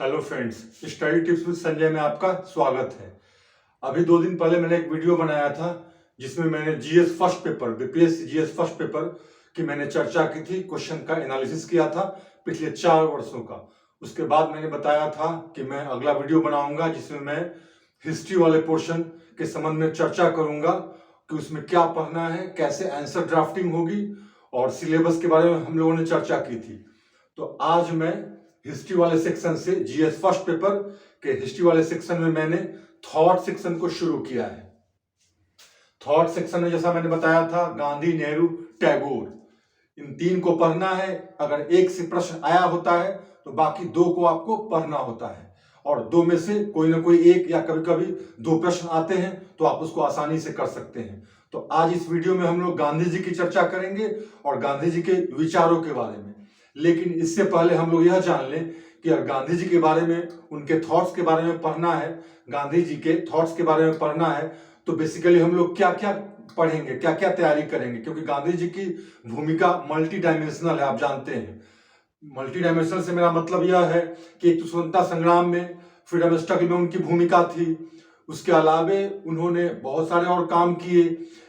Hello friends, study tips with Sanjay में आपका स्वागत है। अभी 2 दिन पहले मैंने एक वीडियो बनाया था जिसमें मैंने GS first paper BPSC GS first paper की मैंने चर्चा की थी, क्वेश्चन का एनालिसिस किया था पिछले 4 वर्षों का। उसके बाद मैंने बताया था कि मैं अगला वीडियो बनाऊंगा जिसमें मैं हिस्ट्री वाले पोर्शन के संबंध में चर्चा करूंगा कि उसमें क्या पढ़ना है, कैसे आंसर ड्राफ्टिंग होगी और सिलेबस के बारे में हम लोगों ने चर्चा की थी। तो आज मैं हिस्ट्री वाले सेक्शन से जीएस फर्स्ट पेपर के हिस्ट्री वाले सेक्शन में मैंने थॉट सेक्शन को शुरू किया है। थॉट सेक्शन में जैसा मैंने बताया था, गांधी, नेहरू, टैगोर, इन 3 को पढ़ना है। अगर एक से प्रश्न आया होता है तो बाकी 2 को आपको पढ़ना होता है और 2 में से कोई ना कोई एक या कभी कभी 2 प्रश्न आते हैं तो आप उसको आसानी से कर सकते हैं। तो आज इस वीडियो में हम लोग गांधी जी की चर्चा करेंगे और गांधी जी के विचारों के बारे में। लेकिन इससे पहले हम लोग यह जान लें कि अगर गांधी जी के बारे में, उनके थॉट्स के बारे में पढ़ना है, गांधी जी के थॉट्स के बारे में पढ़ना है तो बेसिकली हम लोग क्या क्या पढ़ेंगे, क्या क्या तैयारी करेंगे, क्योंकि गांधी जी की भूमिका मल्टी डायमेंशनल है। आप जानते हैं, मल्टी डायमेंशनल से मेरा मतलब यह है कि एक तो स्वतंत्रता संग्राम में, फ्रीडम स्ट्रगल में उनकी भूमिका थी, उसके अलावे उन्होंने बहुत सारे और काम किए।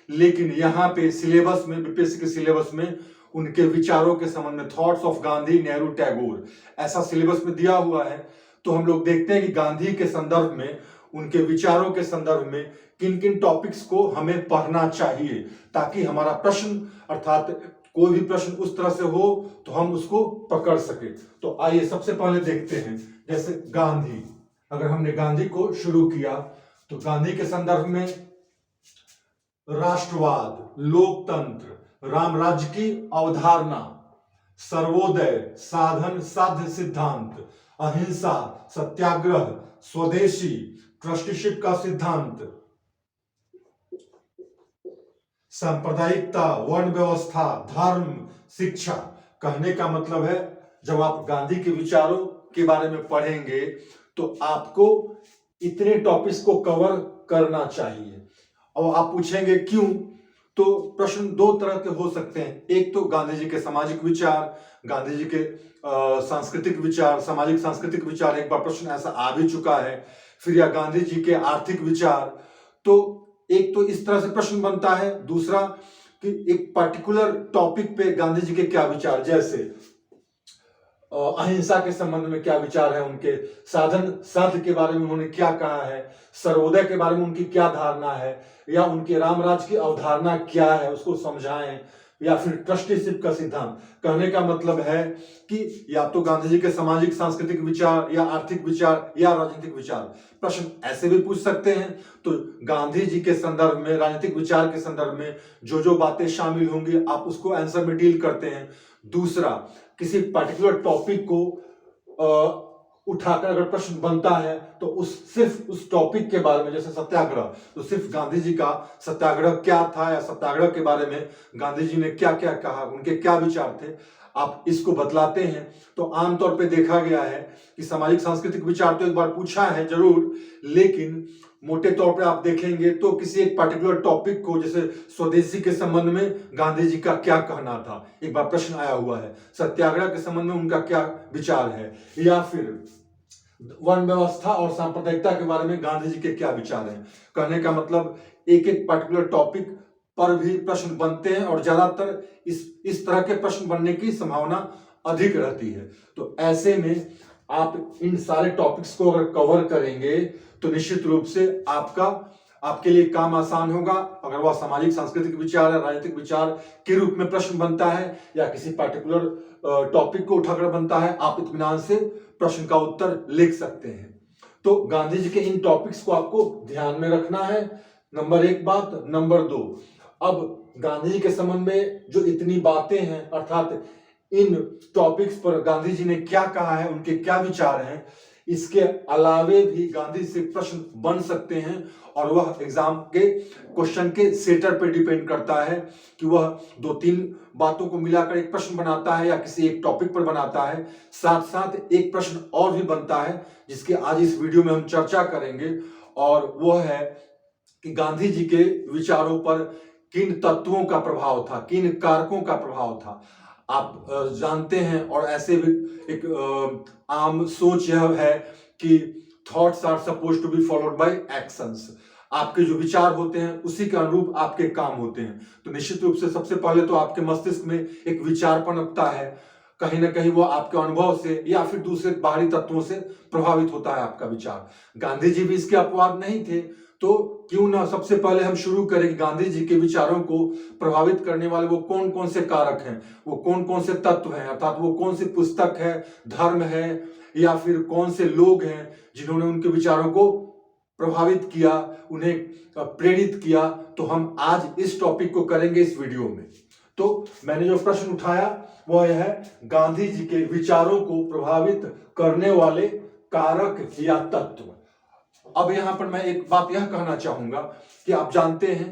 लेकिन यहाँ पे सिलेबस में, बीपीएससी के सिलेबस में उनके विचारों के संबंध में थॉट्स ऑफ गांधी, नेहरू, टैगोर ऐसा सिलेबस में दिया हुआ है। तो हम लोग देखते हैं कि गांधी के संदर्भ में, उनके विचारों के संदर्भ में किन किन टॉपिक्स को हमें पढ़ना चाहिए ताकि हमारा प्रश्न, अर्थात कोई भी प्रश्न उस तरह से हो तो हम उसको पकड़ सके। तो आइए सबसे पहले देखते हैं, जैसे गांधी, अगर हमने गांधी को शुरू किया तो गांधी के संदर्भ में राष्ट्रवाद, लोकतंत्र, राम राज्य की अवधारणा, सर्वोदय, साधन साध्य सिद्धांत, अहिंसा, सत्याग्रह, स्वदेशी, ट्रस्टीशिप का सिद्धांत, सांप्रदायिकता, वर्ण व्यवस्था, धर्म, शिक्षा। कहने का मतलब है, जब आप गांधी के विचारों के बारे में पढ़ेंगे तो आपको इतने टॉपिक्स को कवर करना चाहिए। और आप पूछेंगे क्यों, तो प्रश्न 2 तरह के हो सकते हैं। एक तो गांधी जी के सामाजिक विचार, गांधी जी के सांस्कृतिक विचार, सामाजिक सांस्कृतिक विचार, एक बार प्रश्न ऐसा आ भी चुका है। फिर या गांधी जी के आर्थिक विचार। तो एक तो इस तरह से प्रश्न बनता है। दूसरा कि एक पर्टिकुलर टॉपिक पे गांधी जी के क्या विचार, जैसे अहिंसा के संबंध में क्या विचार है उनके, साधन साध्य के बारे में उन्होंने क्या कहा है, सर्वोदय के बारे में उनकी क्या धारणा है, या उनके रामराज की अवधारणा क्या है उसको समझाएं, या फिर ट्रस्टीशिप का सिद्धांत। कहने का मतलब है कि या तो गांधी जी के सामाजिक सांस्कृतिक विचार, या आर्थिक विचार, या राजनीतिक विचार। प्रश्न ऐसे भी पूछ सकते हैं। तो गांधी जी के संदर्भ में, राजनीतिक विचार के संदर्भ में जो जो बातें शामिल होंगी आप उसको आंसर में डील करते हैं। दूसरा, किसी पर्टिकुलर टॉपिक को उठाकर अगर प्रश्न बनता है तो सिर्फ उस टॉपिक के बारे में, जैसे सत्याग्रह, तो सिर्फ गांधी जी का सत्याग्रह क्या था या सत्याग्रह के बारे में गांधी जी ने क्या क्या कहा, उनके क्या विचार थे, आप इसको बतलाते हैं। तो आमतौर पे देखा गया है कि सामाजिक सांस्कृतिक विचार तो एक बार पूछा है जरूर, लेकिन मोटे तौर पे आप देखेंगे तो किसी एक पर्टिकुलर टॉपिक को, जैसे स्वदेशी के संबंध में गांधी जी का क्या कहना था, एक बार प्रश्न आया हुआ है। सत्याग्रह के संबंध में उनका क्या विचार है, या फिर वर्ण व्यवस्था और सांप्रदायिकता के बारे में गांधी जी के क्या विचार हैं। कहने का मतलब एक एक पर्टिकुलर टॉपिक पर भी प्रश्न बनते हैं और ज्यादातर इस तरह के प्रश्न बनने की संभावना अधिक रहती है। तो ऐसे में आप इन सारे टॉपिक्स को अगर कवर करेंगे तो निश्चित रूप से आपके लिए काम आसान होगा। अगर वह सामाजिक सांस्कृतिक विचार या राजनीतिक विचार के रूप में प्रश्न बनता है या किसी पर्टिकुलर टॉपिक को उठाकर बनता है, आप इत्मीनान से प्रश्न का उत्तर लिख सकते हैं। तो गांधी जी के इन टॉपिक्स को आपको ध्यान में रखना है, नंबर 1 बात। नंबर 2, अब गांधी जी के संबंध में जो इतनी बातें हैं, अर्थात इन टॉपिक्स पर गांधी जी ने क्या कहा है, उनके क्या विचार हैं, इसके अलावे भी गांधी से प्रश्न बन सकते हैं और वह एग्जाम के क्वेश्चन के सेटर पर डिपेंड करता है कि वह 2-3 बातों को मिलाकर एक प्रश्न बनाता है या किसी एक टॉपिक पर बनाता है। साथ साथ एक प्रश्न और भी बनता है जिसके आज इस वीडियो में हम चर्चा करेंगे, और वह है कि गांधी जी के विचारों पर किन तत्वों का प्रभाव था, किन कारकों का प्रभाव था। आप जानते हैं, और ऐसे भी एक आम सोच यह है कि thoughts are suppose to be followed by actions. आपके जो विचार होते हैं उसी के अनुरूप आपके काम होते हैं। तो निश्चित रूप से सबसे पहले तो आपके मस्तिष्क में एक विचार पनपता है, कहीं ना कहीं वो आपके अनुभव से या फिर दूसरे बाहरी तत्वों से प्रभावित होता है आपका विचार। गांधी जी भी इसके अपवाद नहीं थे, तो क्यों ना सबसे पहले हम शुरू करें कि गांधी जी के विचारों को प्रभावित करने वाले वो कौन कौन से कारक हैं, वो कौन कौन से तत्व हैं, अर्थात वो कौन सी पुस्तक है, धर्म है, या फिर कौन से लोग हैं जिन्होंने उनके विचारों को प्रभावित किया, उन्हें प्रेरित किया। तो हम आज इस टॉपिक को करेंगे इस वीडियो में। तो मैंने जो प्रश्न उठाया वह यह है, गांधी जी के विचारों को प्रभावित करने वाले कारक या तत्व। अब यहां पर मैं एक बात यह कहना चाहूंगा कि आप जानते हैं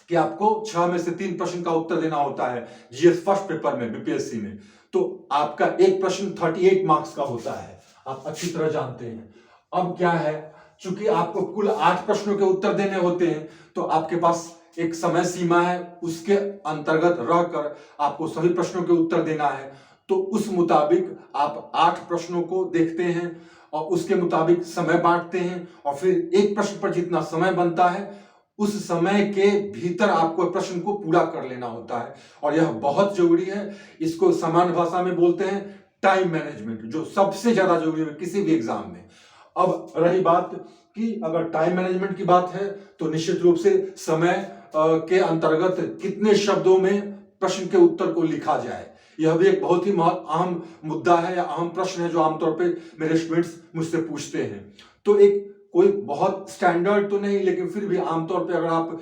कि आपको 6 में से 3 प्रश्न का उत्तर देना होता है जीएस फर्स्ट पेपर में, बीपीएससी में। तो आपका एक प्रश्न 38 मार्क्स का होता है, आप अच्छी तरह जानते हैं। अब क्या है, चूंकि आपको कुल 8 प्रश्नों के उत्तर देने होते हैं, तो आपके पास एक समय सीमा है, उसके अंतर्गत रहकर आपको सभी प्रश्नों के उत्तर देना है। तो उस मुताबिक आप 8 प्रश्नों को देखते हैं और उसके मुताबिक समय बांटते हैं, और फिर एक प्रश्न पर जितना समय बनता है उस समय के भीतर आपको प्रश्न को पूरा कर लेना होता है। और यह बहुत जरूरी है, इसको सामान्य भाषा में बोलते हैं टाइम मैनेजमेंट, जो सबसे ज्यादा जरूरी है किसी भी एग्जाम में। अब रही बात कि अगर टाइम मैनेजमेंट की बात है, तो निश्चित रूप से समय के अंतर्गत कितने शब्दों में प्रश्न के उत्तर को लिखा जाए, यह भी एक बहुत ही अहम मुद्दा है या अहम प्रश्न है जो आमतौर पे मेरे स्टूडेंट्स मुझसे पूछते हैं। तो एक कोई बहुत स्टैंडर्ड तो नहीं, लेकिन फिर भी आमतौर पे अगर आप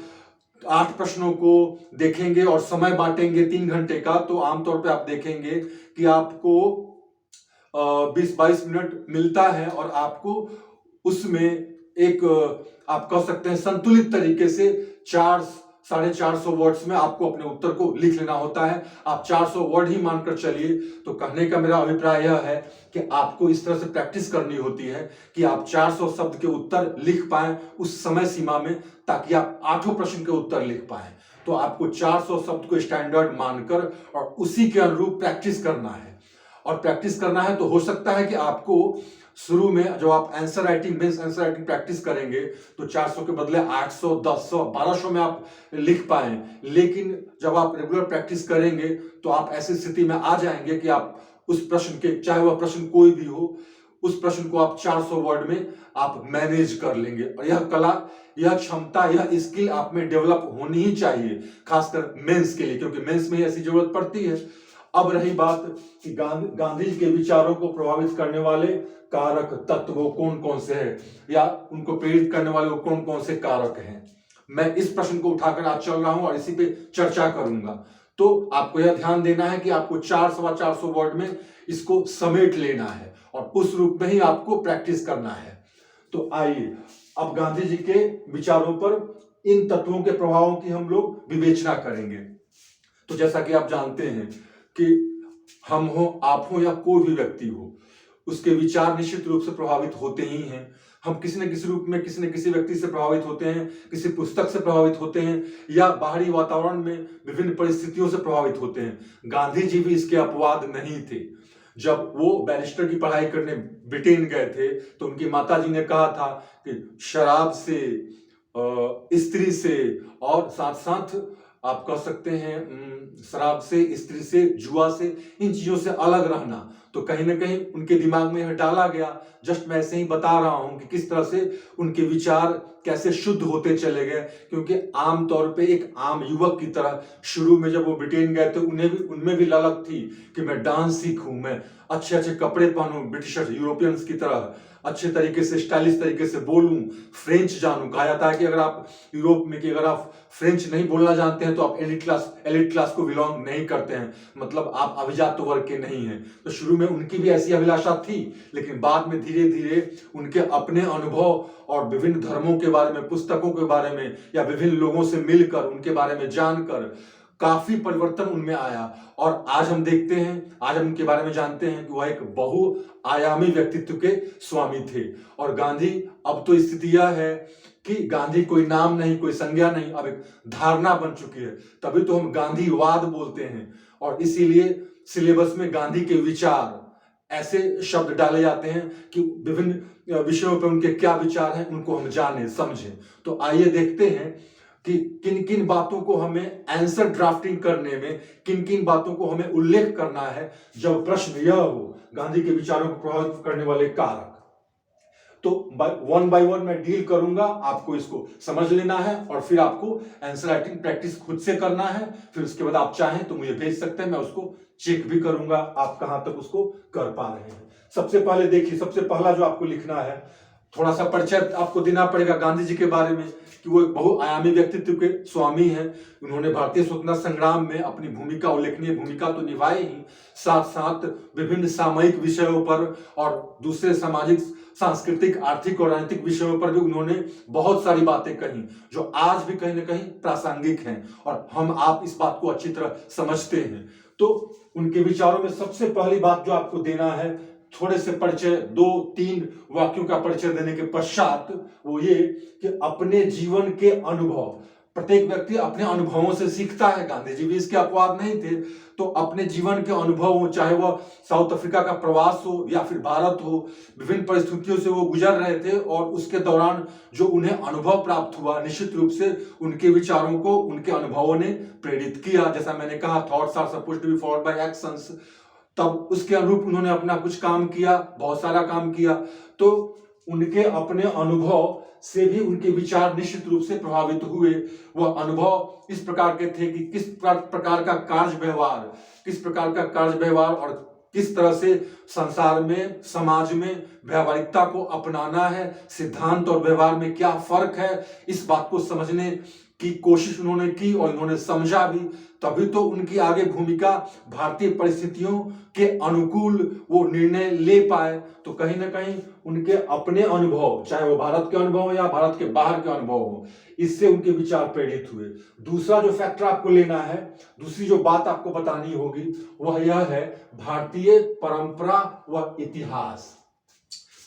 8 प्रश्नों को देखेंगे और समय बांटेंगे 3 घंटे का, तो आमतौर पे आप देखेंगे कि आपको 20-22 मिनट मिलता है, और आपको उसमें एक आप कह सकते हैं संतुलित तरीके से 400-450 वर्ड्स में आपको अपने उत्तर को लिख लेना होता है। आप 400 वर्ड ही मानकर चलिए। तो कहने का मेरा अभिप्राय यह है कि आपको इस तरह से प्रैक्टिस करनी होती है कि आप 400 शब्द के उत्तर लिख पाएं उस समय सीमा में, ताकि आप 8 प्रश्न के उत्तर लिख पाएं। तो आपको 400 शब्द को स्टैंडर्ड मानकर और उसी के अनुरूप प्रैक्टिस करना है। और प्रैक्टिस करना है तो हो सकता है कि आपको शुरू में जब आप answer writing, mains answer writing practice करेंगे, तो 400 के बदले 800, 1000, 1200 में आप लिख पाएं। लेकिन जब आप रेगुलर प्रैक्टिस करेंगे तो आप ऐसी स्थिति में आ जाएंगे कि आप उस प्रश्न के, चाहे वह प्रश्न कोई भी हो, उस प्रश्न को आप 400 वर्ड में आप मैनेज कर लेंगे। और यह कला, यह क्षमता, यह स्किल आप में डेवलप होनी ही चाहिए, खासकर मेंस के लिए, क्योंकि मेंस में ऐसी जरूरत पड़ती है। अब रही बात कि गांधी जी के विचारों को प्रभावित करने वाले कारक तत्व वो कौन कौन से हैं, या उनको प्रेरित करने वाले वो कौन कौन से कारक हैं। मैं इस प्रश्न को उठाकर आज चल रहा हूं और इसी पे चर्चा करूंगा। तो आपको यह ध्यान देना है कि आपको 400-450 वर्ड में इसको समेट लेना है और उस रूप में ही आपको प्रैक्टिस करना है। तो आइए अब गांधी जी के विचारों पर इन तत्वों के प्रभावों की हम लोग विवेचना करेंगे। तो जैसा कि आप जानते हैं कि हम हो, आप हो, या कोई भी व्यक्ति हो, उसके विचार निश्चित रूप से प्रभावित होते ही हैं। हम किसी न किसी रूप में किसी न किसी व्यक्ति से प्रभावित होते हैं, किसी पुस्तक से प्रभावित होते हैं, या बाहरी वातावरण में विभिन्न परिस्थितियों से प्रभावित होते हैं। गांधी जी भी इसके अपवाद नहीं थे। जब वो बैरिस्टर की पढ़ाई करने ब्रिटेन गए थे, तो उनकी माता जी ने कहा था कि शराब से, स्त्री से, और साथ साथ आप कह सकते हैं शराब से, स्त्री से, जुआ से, इन चीजों से अलग रहना। तो कहीं ना कहीं उनके दिमाग में यह डाला गया। जस्ट मैं ऐसे ही बता रहा हूं कि किस तरह से उनके विचार कैसे शुद्ध होते चले गए, क्योंकि आमतौर पे एक आम युवक की तरह शुरू में जब वो ब्रिटेन गए तो उनमें भी ललक थी कि मैं डांस सीखूं, मैं अच्छे अच्छे कपड़े पहनूं, ब्रिटिशर्स, यूरोपियंस की तरह अच्छे तरीके से, स्टाइलिश तरीके से बोलूं, फ्रेंच जानूं। कहा जाता है कि अगर आप यूरोप में, कि अगर आप फ्रेंच नहीं बोलना जानते हैं तो आप एलिट क्लास को बिलोंग नहीं करते हैं, मतलब आप अभिजात वर्ग के नहीं हैं। तो शुरू में उनकी भी ऐसी अभिलाषा थी, लेकिन बाद में धीरे धीरे उनके अपने अनुभव और विभिन्न धर्मों के बारे में, पुस्तकों के बारे में, या विभिन्न लोगों से मिलकर उनके बारे में जानकर काफी परिवर्तन उनमें आया। और आज हम देखते हैं, आज हम उनके बारे में जानते हैं कि वह एक बहुआयामी व्यक्तित्व के स्वामी थे। और गांधी, अब तो स्थिति यह है कि गांधी कोई नाम नहीं, कोई संज्ञा नहीं, अब एक धारणा बन चुकी है। तभी तो हम गांधीवाद बोलते हैं, और इसीलिए सिलेबस में गांधी के विचार ऐसे शब्द डाले जाते हैं कि विभिन्न विषयों पर उनके क्या विचार हैं उनको हम जाने समझें। तो आइए देखते हैं कि किन किन बातों को हमें आंसर ड्राफ्टिंग करने में, किन किन बातों को हमें उल्लेख करना है जब प्रश्न यह हो गांधी के विचारों को प्रभावित करने वाले कारक। तो वन बाय वन मैं डील करूंगा, आपको इसको समझ लेना है और फिर आपको आंसर राइटिंग प्रैक्टिस खुद से करना है। फिर उसके बाद आप चाहें तो मुझे भेज सकते हैं, मैं उसको चेक भी करूंगा आप कहां तक उसको कर पा रहे हैं। सबसे पहले देखिए, सबसे पहला जो आपको लिखना है, थोड़ा सा परिचय आपको देना पड़ेगा गांधी जी के बारे में कि वो एक बहुआयामी व्यक्तित्व के स्वामी हैं। उन्होंने भारतीय स्वतंत्रता संग्राम में अपनी भूमिका, उल्लेखनीय भूमिका तो निभाई ही, साथ साथ विभिन्न सामयिक विषयों पर और दूसरे सामाजिक, सांस्कृतिक, आर्थिक और राजनीतिक विषयों पर भी उन्होंने बहुत सारी बातें कही जो आज भी कहीं ना कहीं प्रासंगिक हैं और हम आप इस बात को अच्छी तरह समझते हैं। तो उनके विचारों में सबसे पहली बात जो आपको देना है, थोड़े से परिचय, 2-3 वाक्यों का परिचय देने के पश्चात वो ये कि अपने जीवन के अनुभव, प्रत्येक व्यक्ति अपने अनुभवों से सीखता है, गांधी जी भी इसके अपवाद नहीं थे। तो अपने जीवन के अनुभव हो, चाहे वह साउथ अफ्रीका का प्रवास हो या फिर भारत हो, विभिन्न परिस्थितियों से वो गुजर रहे थे और उसके दौरान जो उन्हें अनुभव प्राप्त हुआ, निश्चित रूप से उनके विचारों को उनके अनुभवों ने प्रेरित किया। जैसा मैंने कहा, thoughts are supposed to be followed by actions. तब उसके अनुरूप उन्होंने अपना कुछ काम किया, बहुत सारा काम किया। तो उनके अपने अनुभव से भी उनके विचार निश्चित रूप से प्रभावित हुए। वह अनुभव इस प्रकार के थे कि किस प्रकार का कार्य व्यवहार, किस प्रकार का कार्य व्यवहार और किस तरह से संसार में, समाज में व्यावहारिकता को अपनाना है, सिद्धांत और व्यवहार में क्या फर्क है, इस बात को समझने की कोशिश उन्होंने की और उन्होंने समझा भी। तभी तो उनकी आगे भूमिका भारतीय परिस्थितियों के अनुकूल वो निर्णय ले पाए। तो कहीं ना कहीं उनके अपने अनुभव, चाहे वो भारत के अनुभव हो या भारत के बाहर के अनुभव हो, इससे उनके विचार प्रेरित हुए। दूसरा जो फैक्टर आपको लेना है, दूसरी जो बात आपको बतानी होगी, वह यह है भारतीय परंपरा व इतिहास।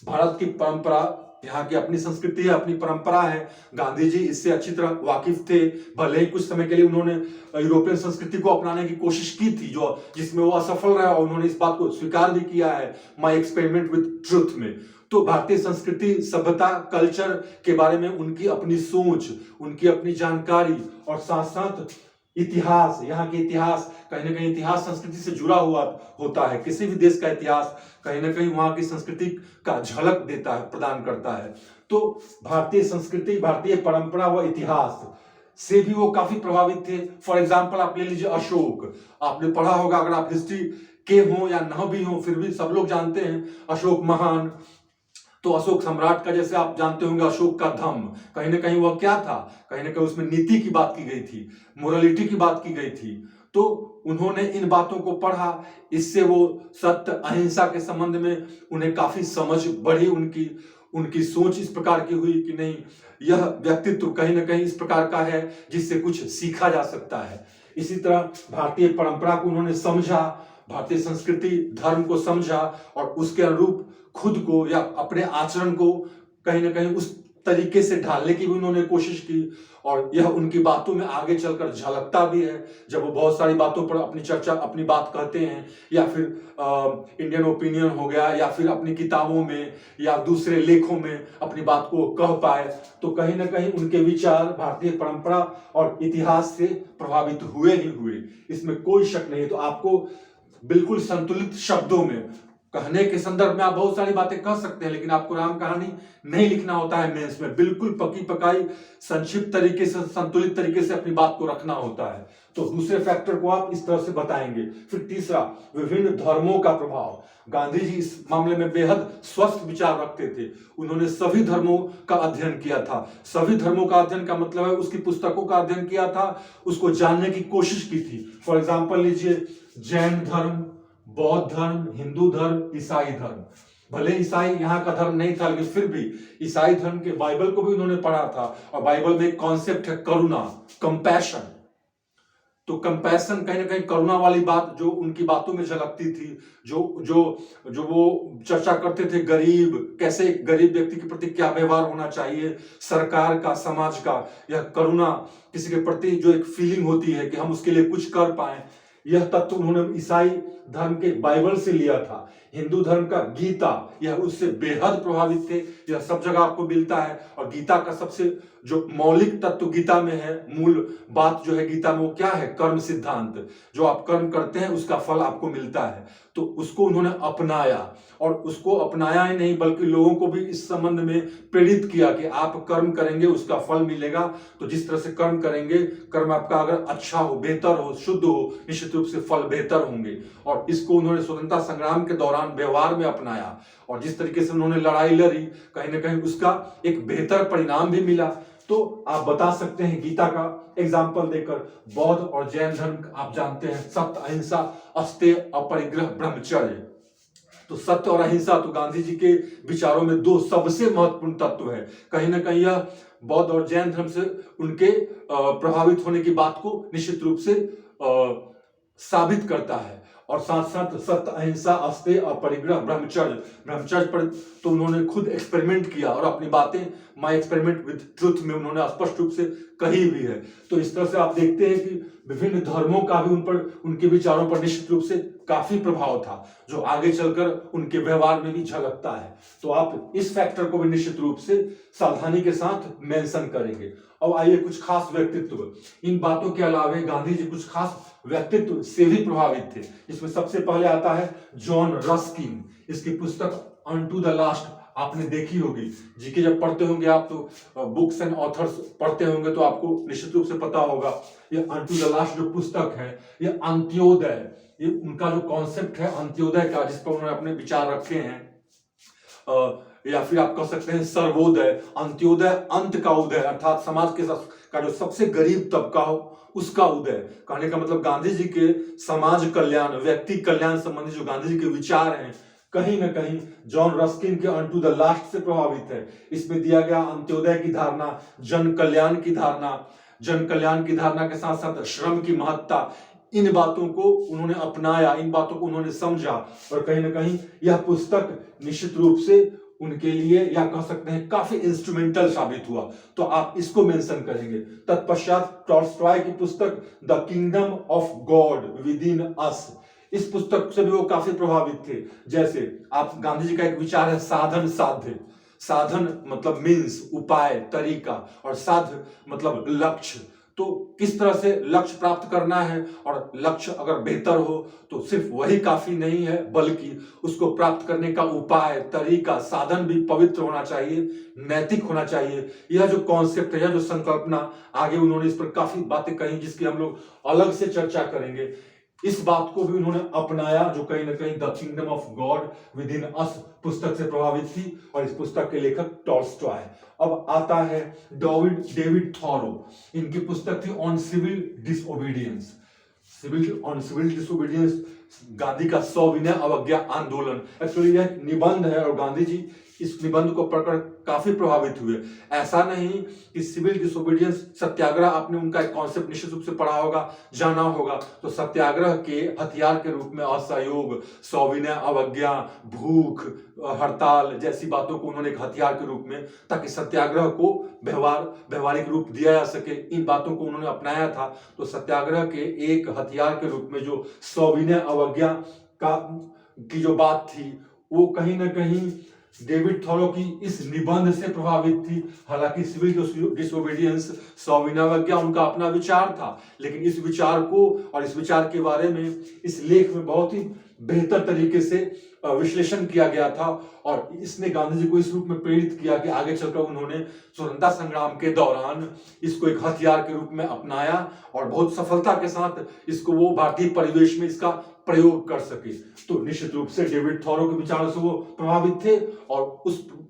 भारत की परंपरा, यहाँ की अपनी संस्कृति है, अपनी परंपरा है। गांधी जी इससे अच्छी तरह वाकिफ थे। भले ही कुछ समय के लिए उन्होंने यूरोपियन संस्कृति को अपनाने की कोशिश की थी, जो जिसमें वो असफल रहा, और उन्होंने इस बात को स्वीकार भी किया है, माय एक्सपेरिमेंट विद ट्रुथ में। तो भारतीय संस्कृति, सभ्यता, कल्चर के बारे में उनकी अपनी सोच, उनकी अपनी जानकारी और साथ साथ इतिहास, यहाँ के इतिहास, कहीं ना कहीं इतिहास संस्कृति से जुड़ा हुआ होता है। किसी भी देश का इतिहास कहीं ना कहीं वहां की संस्कृति का झलक देता है, प्रदान करता है। तो भारतीय संस्कृति, भारतीय परंपरा व इतिहास से भी वो काफी प्रभावित थे। फॉर एग्जाम्पल आप ले लीजिए अशोक, आपने पढ़ा होगा, अगर आप हिस्ट्री के हो या न भी हो, फिर भी सब लोग जानते हैं अशोक महान। तो अशोक सम्राट का, जैसे आप जानते होंगे, अशोक का धम्म, कहीं ना कहीं वह क्या था, कहीं ना कहीं उसमें नीति की बात की गई थी, मोरालिटी की बात की गई थी। तो उन्होंने इन बातों को पढ़ा, इससे वो सत्य, अहिंसा के संबंध में उन्हें काफी समझ बढ़ी। उनकी सोच इस प्रकार की हुई कि नहीं, यह व्यक्तित्व कहीं ना कहीं इस प्रकार का है जिससे कुछ सीखा जा सकता है। इसी तरह भारतीय परंपरा को उन्होंने समझा, भारतीय संस्कृति, धर्म को समझा और उसके अनुरूप खुद को या अपने आचरण को कहीं ना कहीं उस तरीके से ढालने की भी उन्होंने कोशिश की। और यह उनकी बातों में आगे चलकर झलकता भी है, जब वो बहुत सारी बातों पर अपनी चर्चा, अपनी बात कहते हैं, या फिर इंडियन ओपिनियन हो गया, या फिर अपनी किताबों में या दूसरे लेखों में अपनी बात को कह पाए। तो कहीं ना कहीं उनके विचार भारतीय परंपरा और इतिहास से प्रभावित हुए ही हुए, इसमें कोई शक नहीं। तो आपको बिल्कुल संतुलित शब्दों में, कहने के संदर्भ में आप बहुत सारी बातें कह सकते हैं, लेकिन आपको राम कहानी नहीं लिखना होता है मेंस में। बिल्कुल पकी पकाई, संक्षिप्त तरीके से, संतुलित तरीके से अपनी बात को रखना होता है। तो दूसरे फैक्टर को आप इस तरह से बताएंगे। फिर तीसरा, विभिन्न धर्मों का प्रभाव। गांधी जी इस मामले में बेहद स्वस्थ विचार रखते थे। उन्होंने सभी धर्मों का अध्ययन किया था। सभी धर्मों का अध्ययन का मतलब है उसकी पुस्तकों का अध्ययन किया था, उसको जानने की कोशिश की थी। फॉर एग्जाम्पल लीजिए, जैन धर्म, बौद्ध धर्म, हिंदू धर्म, ईसाई धर्म। भले ईसाई यहाँ का धर्म नहीं था, लेकिन फिर भी ईसाई धर्म के बाइबल को भी उन्होंने पढ़ा था। और बाइबल में एक कॉन्सेप्ट है करुणा, कंपैशन। तो कंपैशन, कहीं ना कहीं करुणा वाली बात जो उनकी बातों में झलकती थी, जो जो जो वो चर्चा करते थे, गरीब, कैसे गरीब व्यक्ति के प्रति क्या व्यवहार होना चाहिए, सरकार का, समाज का, यह करुणा, किसी के प्रति जो एक फीलिंग होती है कि हम उसके लिए कुछ कर पाए, यह तत्व उन्होंने ईसाई धर्म के बाइबल से लिया था। हिंदू धर्म का गीता, यह उससे बेहद प्रभावित थे। यह सब जगह आपको मिलता है, और गीता का सबसे जो मौलिक तत्व गीता में है, मूल बात जो है गीता में, वो क्या है? कर्म सिद्धांत। जो आप कर्म करते हैं उसका फल आपको मिलता है। तो उसको उन्होंने अपनाया, और उसको अपनाया ही नहीं बल्कि लोगों को भी इस संबंध में प्रेरित किया कि आप कर्म करेंगे उसका फल मिलेगा। तो जिस तरह से कर्म करेंगे, कर्म आपका अगर अच्छा हो, बेहतर हो, शुद्ध हो, निश्चित रूप से फल बेहतर होंगे। और इसको उन्होंने स्वतंत्रता संग्राम के दौरान व्यवहार में अपनाया, और जिस तरीके से उन्होंने लड़ाई लड़ी, कहीं ना कहीं उसका एक बेहतर परिणाम भी मिला। तो आप बता सकते हैं गीता का एग्जाम्पल देकर, बौद्ध और जैन धर्म आप जानते हैं, सत्य, अहिंसा, अस्तेय, अपरिग्रह, ब्रह्मचर्य। तो सत्य और अहिंसा तो गांधी जी के विचारों में दो सबसे महत्वपूर्ण तत्व है। कहीं ना कहीं यह बौद्ध और जैन धर्म से उनके प्रभावित होने की बात को निश्चित रूप से साबित करता है। और साथ साथ सत्य, अहिंसा, अस्तेय, अपरिग्रह, ब्रह्मचर्य। ब्रह्मचर्य पर तो उन्होंने खुद एक्सपेरिमेंट किया, और अपनी बातें माय एक्सपेरिमेंट विद ट्रुथ में उन्होंने स्पष्ट रूप से कही भी है। तो इस तरह से आप देखते हैं कि विभिन्न धर्मों का भी उन पर, उनके विचारों पर निश्चित रूप से काफी प्रभाव था, जो आगे चलकर उनके व्यवहार में भी झलकता है। तो आप इस फैक्टर को भी निश्चित रूप से सावधानी के साथ मेंशन करेंगे। अब आइए कुछ खास व्यक्तित्व। इन बातों के अलावा गांधी जी कुछ खास व्यक्तित्व से भी प्रभावित थे। इसमें सबसे पहले आता है जॉन रस्किन। इसकी पुस्तक अनटू द लास्ट आपने देखी होगी। जीके जब पढ़ते होंगे आप, तो बुक्स एंड ऑथर्स पढ़ते होंगे, तो आपको निश्चित रूप से पता होगा। ये अनटू द लास्ट जो पुस्तक है, ये अंत्योदय, ये उनका जो कॉन्सेप्ट है अंत्योदय का, जिस पर उन्होंने अपने विचार रखे हैं, या फिर आप कह सकते हैं सर्वोदय। अंत्योदय, अंत का उदय, अर्थात समाज के का जो सबसे गरीब तबका हो उसका उदय। कहने का मतलब गांधी जी के समाज कल्याण, व्यक्ति कल्याण संबंधी जो गांधी जी के विचार हैं, कहीं ना कहीं जॉन रस्किन के अनटू द लास्ट से प्रभावित है। इसमें दिया गया अंत्योदय की धारणा, जन कल्याण की धारणा, जन कल्याण की धारणा के साथ साथ श्रम की महत्ता, इन बातों को उन्होंने अपनाया, इन बातों को उन्होंने समझा, और कहीं ना कहीं यह पुस्तक निश्चित रूप से उनके लिए, या कह सकते हैं, काफी इंस्ट्रूमेंटल साबित हुआ। तो आप इसको मेंशन करेंगे। तत्पश्चात टॉल्स्टॉय की पुस्तक the kingdom of God within us, इस पुस्तक से भी वो काफी प्रभावित थे। जैसे आप, गांधी जी का एक विचार है साधन साध्य। साधन मतलब मीन्स, उपाय, तरीका, और साध्य मतलब लक्ष्य। तो किस तरह से लक्ष्य प्राप्त करना है, और लक्ष्य अगर बेहतर हो तो सिर्फ वही काफी नहीं है, बल्कि उसको प्राप्त करने का उपाय, तरीका, साधन भी पवित्र होना चाहिए, नैतिक होना चाहिए। यह जो कॉन्सेप्ट है, यह जो संकल्पना, आगे उन्होंने इस पर काफी बातें कही, जिसकी हम लोग अलग से चर्चा करेंगे। इस बात को भी उन्होंने अपनाया, जो कहीं ना कहीं the kingdom of God within us पुस्तक से प्रभावित थी, और इस पुस्तक के लेखक टॉल्स्टॉय। अब आता है डेविड थॉरो। इनकी पुस्तक थी on civil disobedience. Civil disobedience, Gandhi का सविनय अवज्ञा आंदोलन। एक्चुअली यह निबंध है, और गांधी जी इस निबंध को पढ़कर काफी प्रभावित हुए। ऐसा नहीं कि सिविल डिसोबीडियंस सत्याग्रह, आपने उनका एक कॉन्सेप्ट निश्चित रूप से पढ़ा होगा, जाना होगा। तो सत्याग्रह के हथियार के रूप में असहयोग, सविनय अवज्ञा, भूख हड़ताल जैसी बातों को उन्होंने एक हथियार के रूप में, ताकि सत्याग्रह को व्यवहारिक रूप दिया जा सके, इन बातों को उन्होंने अपनाया था। तो सत्याग्रह के एक हथियार के रूप में जो सविनय अवज्ञा की जो बात थी, वो कहीं ना कहीं डेविड थॉरो की इस निबंध से प्रभावित थी। हालांकि सिविल डिसोबीडियंस, सविनय अवज्ञा उनका अपना विचार था, लेकिन इस विचार को और इस विचार के बारे में इस लेख में बहुत ही बेहतर तरीके से विश्लेषण किया गया था, और इसने गांधी जी को इस रूप में प्रेरित किया कि आगे चलकर उन्होंने स्वतंत्रता संग्राम के दौरान इसको एक हथियार के रूप में अपनाया, और बहुत सफलता के साथ इसको वो भारतीय परिवेश में इसका प्रयोग कर सके। तो निश्चित रूप से डेविड थॉरो के विचारों से वो प्रभावित थे, और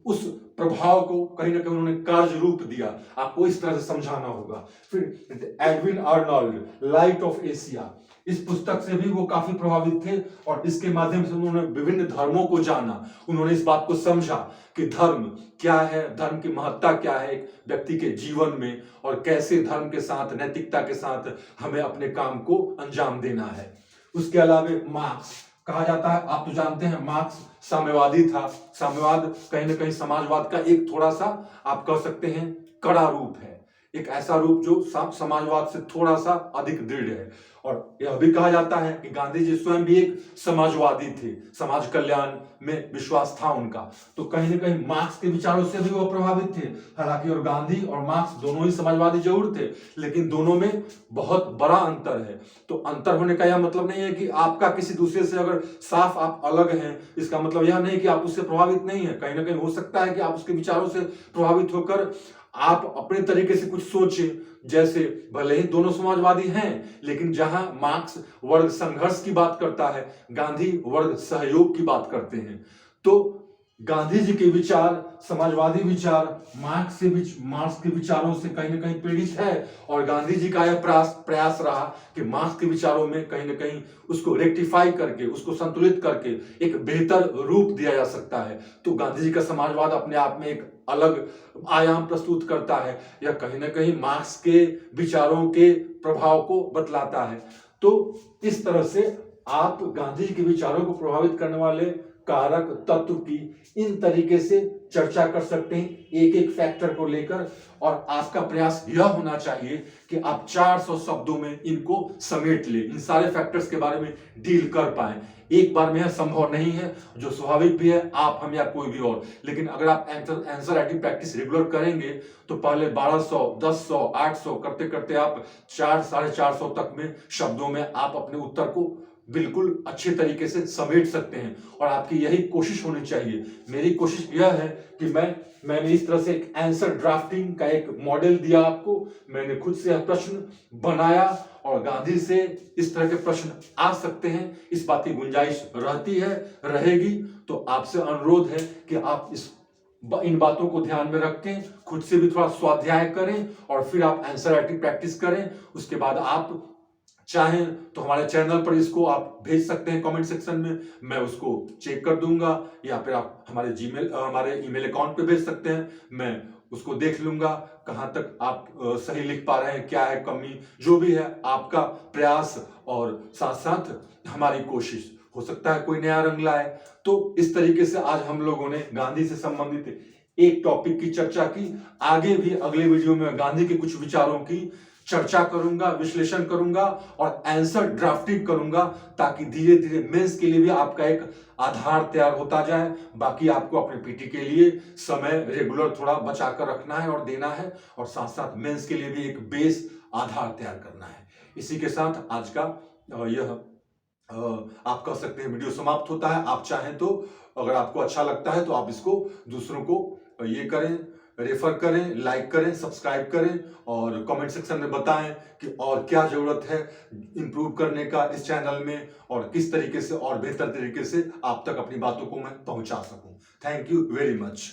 उस प्रभाव को कहीं ना कहीं उन्होंने कार्य रूप दिया, आपको इस तरह से समझाना होगा। फिर Edwin Arnold, light of Asia, इस पुस्तक से भी वो काफी प्रभावित थे और इसके माध्यम से उन्होंने विभिन्न धर्मों को जाना, उन्होंने इस बात को समझा कि धर्म क्या है, धर्म की महत्ता क्या है एक व्यक्ति के जीवन में, और कैसे धर्म के साथ, नैतिकता के साथ हमें अपने काम को अंजाम देना है। उसके अलावा मार्क्स कहा जाता है, आप तो जानते हैं मार्क्स साम्यवादी था। साम्यवाद कहीं ना कहीं समाजवाद का एक थोड़ा सा आप कह सकते हैं कड़ा रूप है, एक ऐसा रूप जो समाजवाद से थोड़ा सा अधिक दृढ़ है। और यह भी कहा जाता है कि गांधी जी स्वयं भी एक समाजवादी थे, समाज कल्याण में विश्वास था उनका, तो कहीं ना कहीं मार्क्स के विचारों से भी वो प्रभावित थे। हालांकि और गांधी और मार्क्स दोनों ही समाजवादी जरूर थे, लेकिन दोनों में बहुत बड़ा अंतर है। तो अंतर होने का यह मतलब नहीं है कि आपका किसी दूसरे से अगर साफ आप अलग हैं, इसका मतलब यह नहीं कि आप उससे प्रभावित नहीं है। कहीं ना कहीं हो सकता है कि आप उसके विचारों से प्रभावित होकर आप अपने तरीके से कुछ सोचें। जैसे भले ही दोनों समाजवादी हैं, लेकिन जहां मार्क्स वर्ग संघर्ष की बात करता है, गांधी वर्ग सहयोग की बात करते हैं। तो गांधी जी के विचार, समाजवादी विचार मार्क्स के विचारों से कहीं ना कहीं प्रेरित है, और गांधी जी का यह प्रयास रहा कि मार्क्स के विचारों में कहीं ना कहीं उसको रेक्टिफाई करके, उसको संतुलित करके एक बेहतर रूप दिया जा सकता है। तो गांधी जी का समाजवाद अपने आप में एक अलग आयाम प्रस्तुत करता है, यह कहीं ना कहीं मार्क्स के विचारों के प्रभाव को बतलाता है। तो इस तरह से आप गांधी जी के विचारों को प्रभावित करने वाले कारक तत्व की इन तरीके से चर्चा कर सकते हैं, एक एक फैक्टर को लेकर, और आपका प्रयास यह होना चाहिए कि आप 400 शब्दों में इनको समेट ले, इन सारे फैक्टर्स के बारे में डील कर पाए। एक बार में यह संभव नहीं है, जो स्वाभाविक भी है, आप, हम या कोई भी और। लेकिन अगर आप आंसर राइटिंग प्रैक्टिस रेगुलर करेंगे तो पहले 1200, 1100, 800 करते करते आप 400-450 तक में शब्दों में आप अपने उत्तर को बिल्कुल अच्छे तरीके से समेट सकते हैं। और आपकी यही कोशिश होनी चाहिए। मेरी कोशिश यह है कि मैंने इस तरह से एक आंसर ड्राफ्टिंग का एक मॉडल दिया आपको, मैंने खुद से यह प्रश्न बनाया, और गांधी से इस तरह के प्रश्न आ सकते हैं, इस बात की गुंजाइश रहती है, रहेगी। तो आपसे अनुरोध है कि आप इन बातों को ध्यान में रखें, खुद से भी थोड़ा स्वाध्याय करें, और फिर आप आंसर राइटिंग प्रैक्टिस करें। उसके बाद आप चाहें तो हमारे चैनल पर इसको आप भेज सकते हैं कमेंट सेक्शन में, मैं उसको चेक कर दूंगा, या फिर आप हमारे ईमेल अकाउंट पे भेज सकते हैं, मैं उसको देख लूंगा कहां तक आप सही लिख पा रहे हैं, क्या है कमी, जो भी है आपका प्रयास और साथ साथ हमारी कोशिश, हो सकता है कोई नया रंग लाए। तो इस तरीके से आज हम लोगों ने गांधी से संबंधित एक टॉपिक की चर्चा की। आगे भी अगले वीडियो में गांधी के कुछ विचारों की चर्चा करूंगा, विश्लेषण करूंगा और आंसर ड्राफ्टिंग करूंगा, ताकि धीरे धीरे मेंस के लिए भी आपका एक आधार तैयार होता जाए। बाकी आपको अपने पीटी के लिए समय रेगुलर थोड़ा बचा कर रखना है और देना है, और साथ साथ मेंस के लिए भी एक बेस आधार तैयार करना है। इसी के साथ आज का यह आप कह सकते हैं वीडियो समाप्त होता है। आप चाहें तो, अगर आपको अच्छा लगता है तो आप इसको दूसरों को ये करें, रेफर करें, लाइक करें, सब्सक्राइब करें, और कमेंट सेक्शन में बताएं कि और क्या जरूरत है इंप्रूव करने का इस चैनल में, और किस तरीके से और बेहतर तरीके से आप तक अपनी बातों को मैं पहुंचा सकूं। Thank you very much.